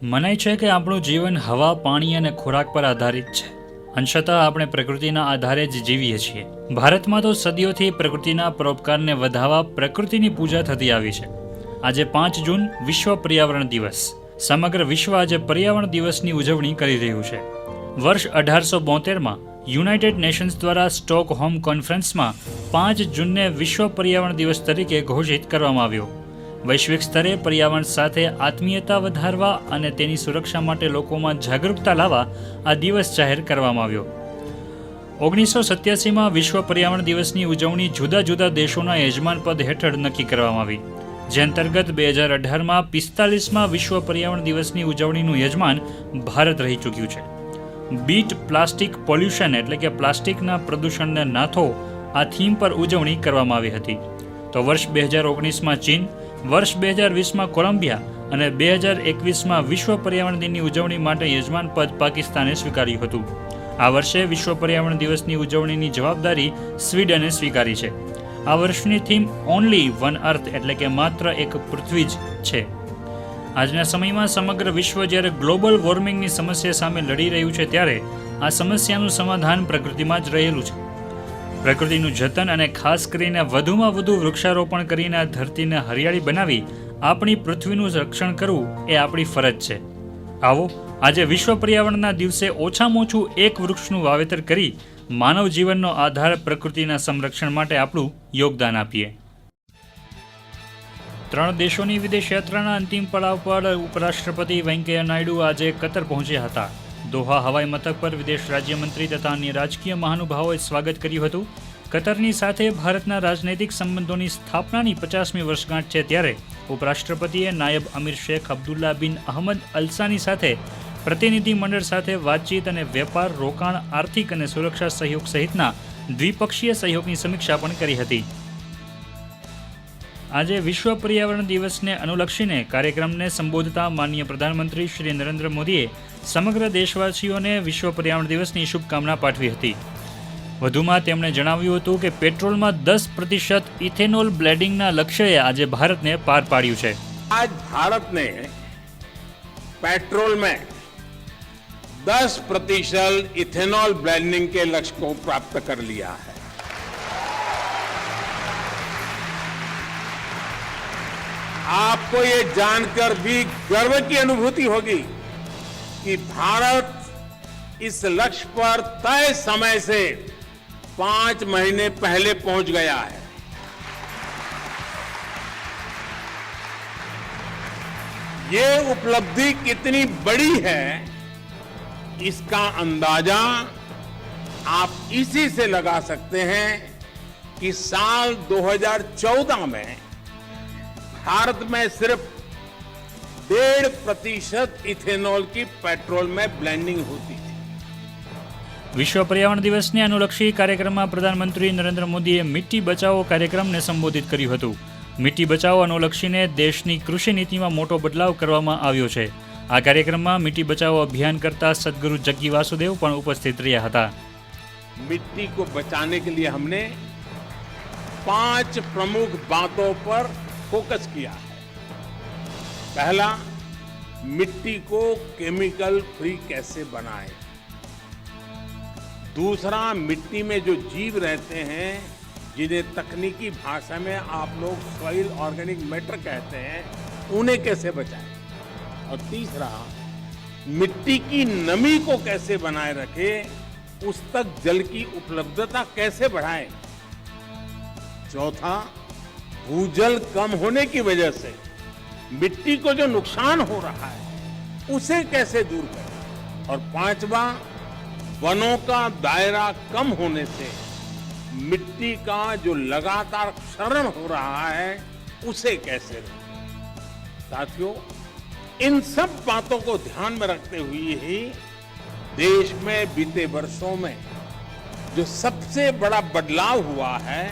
મનાય છે કે આપણું જીવન હવા, પાણી અને ખોરાક પર આધારિત છે. અંશતઃ આપણે પ્રકૃતિના આધારે જ જીવીએ છીએ. ભારતમાં તો સદીઓથી પ્રકૃતિના પરોપકારને વધાવવા પ્રકૃતિની પૂજા થતી આવી છે. આજે 5 જૂન વિશ્વ પર્યાવરણ દિવસ. સમગ્ર વિશ્વ આજે પર્યાવરણ દિવસની ઉજવણી કરી રહ્યું છે. વર્ષ 1872માં યુનાઇટેડ નેશન્સ દ્વારા સ્ટોકહોમ કોન્ફરન્સમાં 5 જૂનને વિશ્વ પર્યાવરણ દિવસ તરીકે ઘોષિત કરવામાં આવ્યો. વૈશ્વિક સ્તરે પર્યાવરણ સાથે આત્મીયતા વધારવા અને તેની સુરક્ષા માટે લોકોમાં જાગૃતતા લાવવા આ દિવસ જાહેર કરવામાં આવ્યો. 1987માં વિશ્વ પર્યાવરણ દિવસની ઉજવણી જુદા જુદા દેશોના યજમાન પદ હેઠળ નક્કી કરવામાં આવી, જે અંતર્ગત 2018માં 45માં વિશ્વ પર્યાવરણ દિવસની ઉજવણીનું યજમાન ભારત રહી ચૂક્યું છે. બીટ પ્લાસ્ટિક પોલ્યુશન એટલે કે પ્લાસ્ટિકના પ્રદૂષણને નાથો આ થીમ પર ઉજવણી કરવામાં આવી હતી. તો વર્ષ 2019માં ચીન, વર્ષ 2020માં કોલંબિયા અને 2021માં વિશ્વ પર્યાવરણ દિનની ઉજવણી માટે યજમાન પદ પાકિસ્તાને સ્વીકાર્યું હતું. આ વર્ષે વિશ્વ પર્યાવરણ દિવસની ઉજવણીની જવાબદારી સ્વીડને સ્વીકારી છે. આ વર્ષની થીમ ઓનલી વન અર્થ એટલે કે માત્ર એક પૃથ્વી જ છે. આજના સમયમાં સમગ્ર વિશ્વ જ્યારે ગ્લોબલ વોર્મિંગની સમસ્યા સામે લડી રહ્યું છે, ત્યારે આ સમસ્યાનું સમાધાન પ્રકૃતિમાં જ રહેલું છે. પ્રકૃતિનું જતન અને ખાસ કરીને વધુમાં વધુ વૃક્ષારોપણ કરીને આ ધરતીને હરિયાળી બનાવી આપણી પૃથ્વીનું રક્ષણ કરવું એ આપણી ફરજ છે. આવો આજે વિશ્વ પર્યાવરણના દિવસે ઓછામાં ઓછું એક વૃક્ષનું વાવેતર કરી માનવ જીવનનો આધાર પ્રકૃતિના સંરક્ષણ માટે આપણું યોગદાન આપીએ. 3 દેશોની વિદેશ યાત્રાના અંતિમ પડાવ પર ઉપરાષ્ટ્રપતિ વેંકૈયા નાયડુ આજે કતર પહોંચ્યા હતા. દોહા હવાઈ મથક પર વિદેશ રાજ્યમંત્રી તથા અન્ય રાજકીય મહાનુભાવોએ સ્વાગત કર્યું હતું. કતરની સાથે ભારતના રાજનૈતિક સંબંધોની સ્થાપનાની 50મી વર્ષગાંઠ છે, ત્યારે ઉપરાષ્ટ્રપતિએ નાયબ અમીર શેખ અબ્દુલ્લા બિન અહમદ અલસાની સાથે પ્રતિનિધિ મંડળ સાથે વાતચીત અને વેપાર, રોકાણ, આર્થિક અને સુરક્ષા સહયોગ સહિતના દ્વિપક્ષીય સહયોગની સમીક્ષા પણ કરી હતી. આજે વિશ્વ પર્યાવરણ દિવસને અનુલક્ષીને કાર્યક્રમને સંબોધતા માનનીય પ્રધાનમંત્રી શ્રી નરેન્દ્ર મોદીએ સમગ્ર દેશવાસીઓને વિશ્વ પર્યાવરણ દિવસની શુભકામના પાઠવી હતી. વધુમાં તેમણે જણાવ્યું હતું કે પેટ્રોલમાં 10% ઇથેનોલ બ્લેન્ડિંગના લક્ષ્યએ આજે ભારતને પાર પાડ્યું છે. आज भारत ने पेट्रोल में 10% इथेनॉल ब्लेंडिंग के लक्ष्य को प्राप्त कर लिया है. आपको ये जानकर भी गर्व की अनुभूति होगी कि भारत इस लक्ष्य पर तय समय से 5 महीने पहले पहुंच गया है. ये उपलब्धि कितनी बड़ी है, इसका अंदाजा आप इसी से लगा सकते हैं कि साल 2014 में भारत में सिर्फ 1.5% इथेनॉल की पेट्रोल में ब्लेंडिंग होती थी. વિશ્વ પર્યાવરણ દિવસને અનુલક્ષી કાર્યક્રમમાં પ્રધાનમંત્રી નરેન્દ્ર મોદીએ મિટ્ટી બચાવો કાર્યક્રમને સંબોધિત કર્યું હતું. મિટ્ટી બચાવો અનુલક્ષીને દેશની કૃષિ નીતિમાં મોટો બદલાવ કરવામાં આવ્યો છે. આ કાર્યક્રમમાં મિટ્ટી બચાવો અભિયાન કરતા સદગુરુ જગ્ગી વાસુદેવ પણ ઉપસ્થિત રહ્યા હતા. मिट्टी को बचाने के लिए हमने 5 प्रमुख बातों पर फोकस किया है. पहला, मिट्टी को केमिकल फ्री कैसे बनाएं. दूसरा, मिट्टी में जो जीव रहते हैं, जिन्हें तकनीकी भाषा में आप लोग सॉइल ऑर्गेनिक मैटर कहते हैं, उन्हें कैसे बचाएं. और तीसरा, मिट्टी की नमी को कैसे बनाए रखें, उस तक जल की उपलब्धता कैसे बढ़ाएं. चौथा, भूजल कम होने की वजह से मिट्टी को जो नुकसान हो रहा है, उसे कैसे दूर करें. और पांचवा, वनों का दायरा कम होने से मिट्टी का जो लगातार क्षरण हो रहा है, उसे कैसे रोकें. साथियों, इन सब बातों को ध्यान में रखते हुए ही देश में बीते वर्षों में जो सबसे बड़ा बदलाव हुआ है,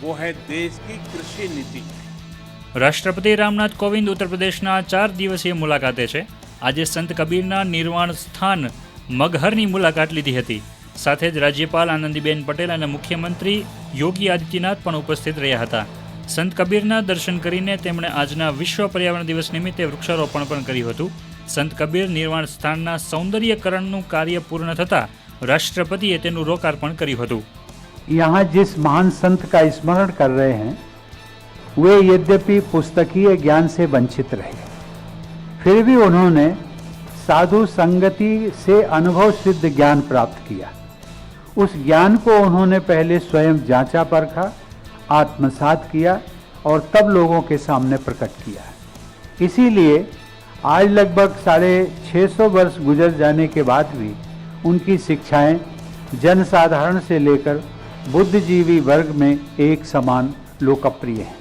वो है देश की कृषि नीति. રાષ્ટ્રપતિ રામનાથ કોવિંદ ઉત્તર પ્રદેશના 4 દિવસીય મુલાકાતે છે. આજે સંત કબીરના નિર્વાણ સ્થાન મગહરની મુલાકાત લીધી હતી. સાથે જ રાજ્યપાલ આનંદીબેન પટેલ અને મુખ્યમંત્રી યોગી આદિત્યનાથ પણ ઉપસ્થિત રહ્યા હતા. સંત કબીરના દર્શન કરીને તેમણે આજના વિશ્વ પર્યાવરણ દિવસ નિમિત્તે વૃક્ષારોપણ પણ કર્યું હતું. સંત કબીર નિર્વાણ સ્થાનના સૌંદર્યકરણનું કાર્ય પૂર્ણ થતાં રાષ્ટ્રપતિએ તેનું લોકાર્પણ કર્યું હતું. यहाँ जिस महान संत का स्मरण कर रहे हैं वे यद्यपि पुस्तकीय ज्ञान से वंचित रहे, फिर भी उन्होंने साधु संगति से अनुभव सिद्ध ज्ञान प्राप्त किया. उस ज्ञान को उन्होंने पहले स्वयं जांचा परखा, आत्मसात किया और तब लोगों के सामने प्रकट किया. इसीलिए आज लगभग 650 वर्ष गुजर जाने के बाद भी उनकी शिक्षाएं जनसाधारण से लेकर बुद्धिजीवी वर्ग में एक समान लोकप्रिय हैं.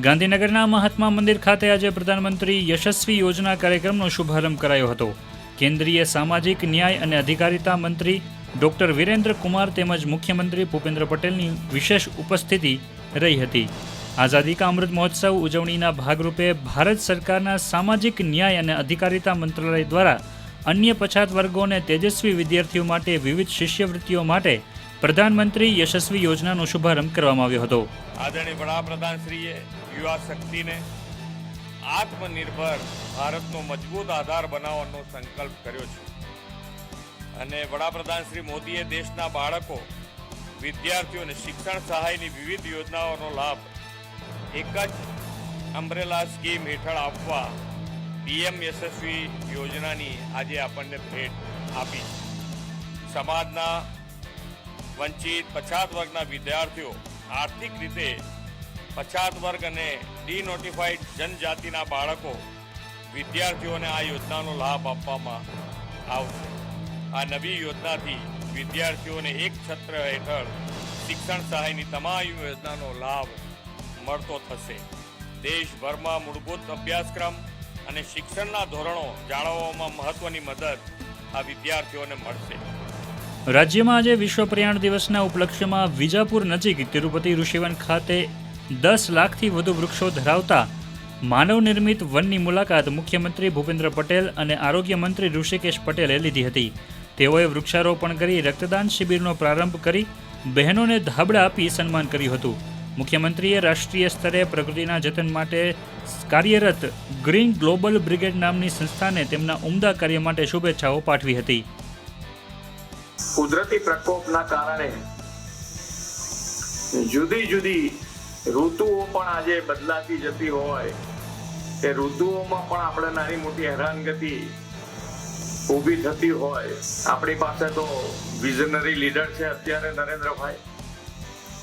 ગાંધીનગરના મહાત્મા મંદિર ખાતે આજે પ્રધાનમંત્રી યશસ્વી યોજના કાર્યક્રમનો શુભારંભ કરાયો હતો. કેન્દ્રીય સામાજિક ન્યાય અને અધિકારિતા મંત્રી ડોક્ટર વિરેન્દ્ર કુમાર તેમજ મુખ્યમંત્રી ભૂપેન્દ્ર પટેલની વિશેષ ઉપસ્થિતિ રહી હતી. આઝાદી કા અમૃત મહોત્સવ ઉજવણીના ભાગરૂપે ભારત સરકારના સામાજિક ન્યાય અને અધિકારિતા મંત્રાલય દ્વારા અન્ય પછાત વર્ગોને તેજસ્વી વિદ્યાર્થીઓ માટે વિવિધ શિષ્યવૃત્તિઓ માટે પ્રધાનમંત્રી યશસ્વી યોજનાનો શુભારંભ કરવામાં આવ્યો હતો. આદરણીય વડાપ્રધાનશ્રીએ યુવા શક્તિને આત્મનિર્ભર ભારતનો મજબૂત આધાર બનાવવાનો સંકલ્પ કર્યો છે અને વડાપ્રધાન શ્રી મોદીએ દેશના બાળકો વિદ્યાર્થીઓને શિક્ષણ સહાયની વિવિધ યોજનાઓનો લાભ એક જ અમ્બ્રેલા સ્કીમ હેઠળ આપવા પીએમ યશસ્વી યોજનાની આજે આપણને ભેટ આપી. સમાજના વંચિત પછાત વર્ગના વિદ્યાર્થીઓ, આર્થિક રીતે પછાત વર્ગ અને ડિનોટિફાઈડ જનજાતિના બાળકો વિદ્યાર્થીઓને આ યોજનાનો લાભ આપવામાં આવશે. આ નવી યોજનાથી વિદ્યાર્થીઓને એક છત્ર હેઠળ શિક્ષણ સહાયની તમામ યોજનાનો લાભ મળતો થશે. દેશભરમાં મૂળભૂત અભ્યાસક્રમ અને શિક્ષણના ધોરણો જાળવવામાં મહત્વની મદદ આ વિદ્યાર્થીઓને મળશે. રાજ્યમાં આજે વિશ્વ પર્યાવરણ દિવસના ઉપલક્ષ્યમાં વિજાપુર નજીક તિરુપતિ ઋષિવન ખાતે 10 લાખથી વધુ વૃક્ષો ધરાવતા માનવ નિર્મિત વનની મુલાકાત મુખ્યમંત્રી ભૂપેન્દ્ર પટેલ અને આરોગ્ય મંત્રી ઋષિકેશ પટેલે લીધી હતી. તેઓએ વૃક્ષારોપણ કરી રક્તદાન શિબિરનો પ્રારંભ કરી બહેનોને ધાબળા આપી સન્માન કર્યું હતું. મુખ્યમંત્રીએ રાષ્ટ્રીય સ્તરે પ્રકૃતિના જતન માટે કાર્યરત ગ્રીન ગ્લોબલ બ્રિગેડ નામની સંસ્થાને તેમના ઉમદા કાર્ય માટે શુભેચ્છાઓ પાઠવી હતી. કુદરતી પ્રકોપના કારણે જુદી જુદી ઋતુઓ પણ આજે બદલાતી જતી હોય, તે ઋતુઓમાં પણ આપણે નાની મોટી હેરાનગતિ ઊભી થતી હોય. આપણી પાસે તો વિઝનરી લીડર છે અત્યારે નરેન્દ્રભાઈ,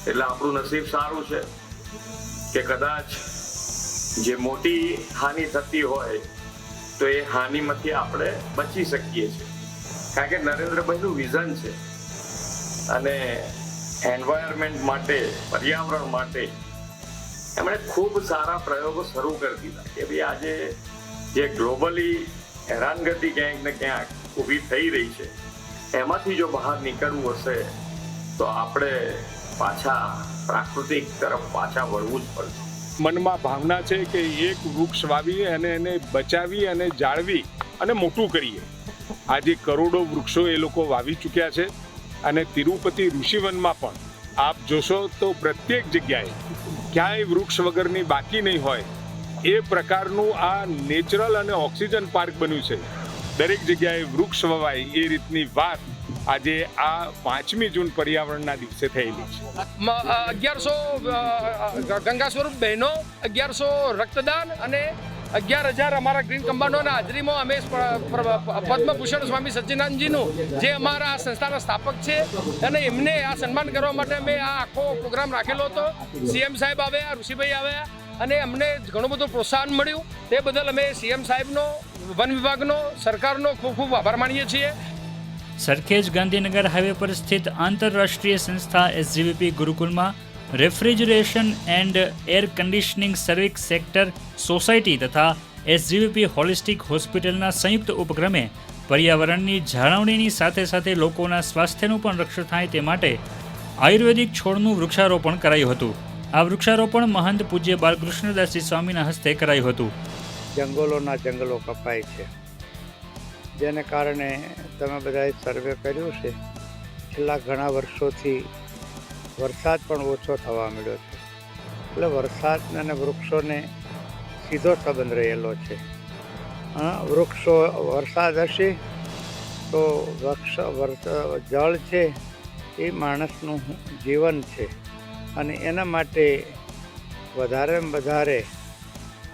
એટલે આપણું નસીબ સારું છે કે કદાચ જે મોટી હાનિ થતી હોય તો એ હાનિમાંથી આપણે બચી શકીએ છીએ, કારણ કે નરેન્દ્રભાઈનું વિઝન છે અને એન્વાયરમેન્ટ માટે, પર્યાવરણ માટે એમણે ખૂબ સારા પ્રયોગો શરૂ કરી દીધા કે ભાઈ આજે જે ગ્લોબલી હેરાનગતિ ક્યાંક ને ક્યાંક ઊભી થઈ રહી છે એમાંથી જો બહાર નીકળવું હશે તો આપણે પાછા પ્રાકૃતિક તરફ પાછા વળવું જ પડશે. મનમાં ભાવના છે કે એક વૃક્ષ વાવી અને એને બચાવી અને જાળવી અને મોટું કરીએ. આજે કરોડો વૃક્ષો એ લોકો વાવી ચૂક્યા છે અને તિરુપતિ ઋષિવનમાં પણ આપ જોશો તો પ્રત્યેક જગ્યાએ ક્યાંય વૃક્ષ વગરની બાકી નહીં હોય એ પ્રકારનું આ નેચરલ અને ઓક્સિજન પાર્ક બન્યું છે. દરેક જગ્યાએ વૃક્ષ વવાય એ રીતની વાત આજે આ 5મી જૂન પર્યાવરણના દિવસે થયેલી છે. 1100 ગંગા સ્વરૂપ બહેનો, 1100 રક્તદાન અને 11,000 અમારા ગ્રીન કમ્બાઉન્ડોના હાજરીમાં અમે પદ્મભૂષણ સ્વામી સચ્ચિદાનંદજીનું જે અમારા આ સંસ્થાના સ્થાપક છે અને એમને આ સન્માન કરવા માટે અમે આ આખો પ્રોગ્રામ રાખેલો હતો. સીએમ સાહેબ આવ્યા, ઋષિભાઈ આવ્યા અને અમને ઘણું બધું પ્રોત્સાહન મળ્યું. તે બદલ અમે સીએમ સાહેબનો, વન વિભાગનો, સરકારનો ખૂબ ખૂબ આભાર માનીએ છીએ. સરખેજ ગાંધીનગર હાઈવે પર સ્થિત આંતરરાષ્ટ્રીય સંસ્થા એસજીવીપી ગુરુકુલમાં refrigeration and air conditioning service sector society તથા એસજીવીપી હોલિસ્ટિક હોસ્પિટલના સંયુક્ત ઉપક્રમે પર્યાવરણની જાળવણીની સાથે સાથે લોકોના સ્વાસ્થ્યનું પણ રક્ષણ થાય તે માટે આયુર્વેદિક છોડનું વૃક્ષારોપણ કરાયું હતું. આ વૃક્ષારોપણ મહંત પૂજ્ય બાલકૃષ્ણદાસજી સ્વામીના હસ્તે કરાયું હતું. જંગલોના જંગલો કપાય છે, જેને કારણે તમે બધાએ સર્વે કર્યું છે. છેલ્લા ઘણા વર્ષોથી વરસાદ પણ ઓછો થવા મળ્યો છે, એટલે વરસાદ અને વૃક્ષોને સીધો સંબંધ રહેલો છે. વૃક્ષો વરસાદ હશે તો જળ છે એ માણસનું જીવન છે અને એના માટે વધારેમાં વધારે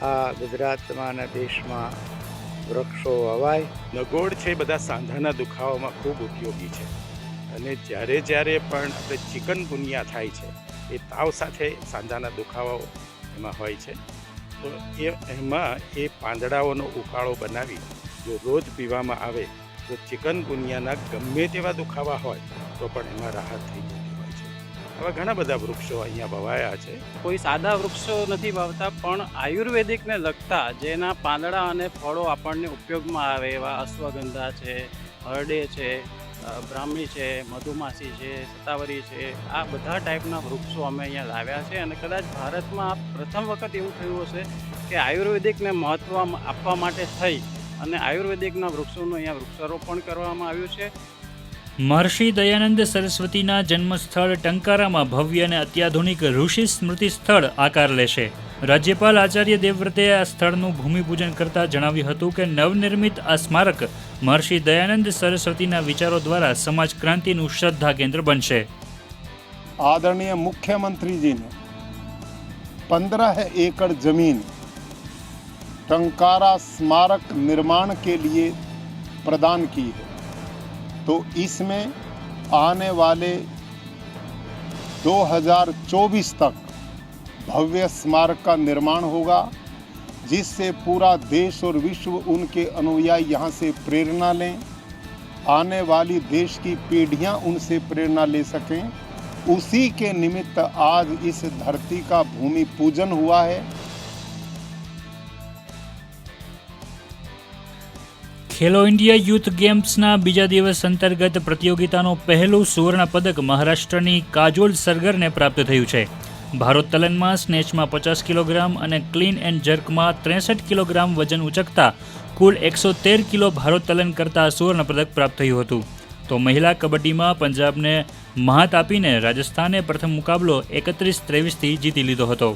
આ ગુજરાતમાં અને દેશમાં વૃક્ષો વવાય. નગોડ છે બધા સાંધાના દુખાવામાં ખૂબ ઉપયોગી છે અને જ્યારે પણ આપણે ચિકનગુનિયા થાય છે એ તાવ સાથે સાંધાના દુખાવાઓ એમાં હોય છે તો એમાં એ પાંદડાઓનો ઉકાળો બનાવી જો રોજ પીવામાં આવે તો ચિકનગુનિયાના ગમે તેવા દુખાવા હોય તો પણ એમાં રાહત થઈ જતી હોય છે. આવા ઘણા બધા વૃક્ષો અહીંયા વવાયા છે. કોઈ સાદા વૃક્ષો નથી વાવતા પણ આયુર્વેદિકને લગતા જેના પાંદડા અને ફળો આપણને ઉપયોગમાં આવે એવા અશ્વગંધા છે, હરડે છે, બ્રાહ્મી છે, મધુમાસી છે, સતાવરી છે, આ બધા ટાઈપના વૃક્ષો અમે અહીંયા લાવ્યા છે અને કદાચ ભારતમાં પ્રથમ વખત એવું થયું હશે કે આયુર્વેદિકને મહત્ત્વ આપવા માટે થઈ અને આયુર્વેદિકના વૃક્ષોનું અહીંયા વૃક્ષારોપણ કરવામાં આવ્યું છે. મહર્ષિ દયાનંદ સરસ્વતીના જન્મસ્થળ ટંકારામાં ભવ્ય અને અત્યાધુનિક ઋષિ સ્મૃતિ સ્થળ આકાર લેશે. રાજ્યપાલ આચાર્ય દેવવ્રતે આ સ્થળનું ભૂમિપૂજન કરતા જણાવ્યું હતું કે નવનિર્મિત આ સ્મારક મહર્ષિ દયાનંદ સરસ્વતીના વિચારો દ્વારા સમાજ ક્રાંતિનું શ્રદ્ધા કેન્દ્ર બનશે. आदरणीय मुख्यमंत्री जी ने 15 एकड़ जमीन टंकारा स्मारक निर्माण के लिए प्रदान की है तो इसमें आने वाले 2024 तक भव्य स्मारक का निर्माण होगा जिससे पूरा देश और विश्व उनके अनुयायी यहाँ से प्रेरणा लें, आने वाली देश की पीढ़ियाँ उनसे प्रेरणा ले सकें. उसी के निमित्त आज इस धरती का भूमि पूजन हुआ है. ખેલો ઇન્ડિયા યુથ ગેમ્સના બીજા દિવસ અંતર્ગત પ્રતિયોગિતાનું પહેલું સુવર્ણ પદક મહારાષ્ટ્રની કાજોલ સરગરને પ્રાપ્ત થયું છે. ભારોત્તોલનમાં સ્નેચમાં 50 કિલોગ્રામ અને ક્લીન એન્ડ જર્કમાં 63 કિલોગ્રામ વજન ઉચકતા કુલ 113 કિલો ભારોત્તોલન કરતા સુવર્ણ પદક પ્રાપ્ત થયું હતું. તો મહિલા કબડ્ડીમાં પંજાબને મહાત આપીને રાજસ્થાને પ્રથમ મુકાબલો 31-23થી જીતી લીધો હતો.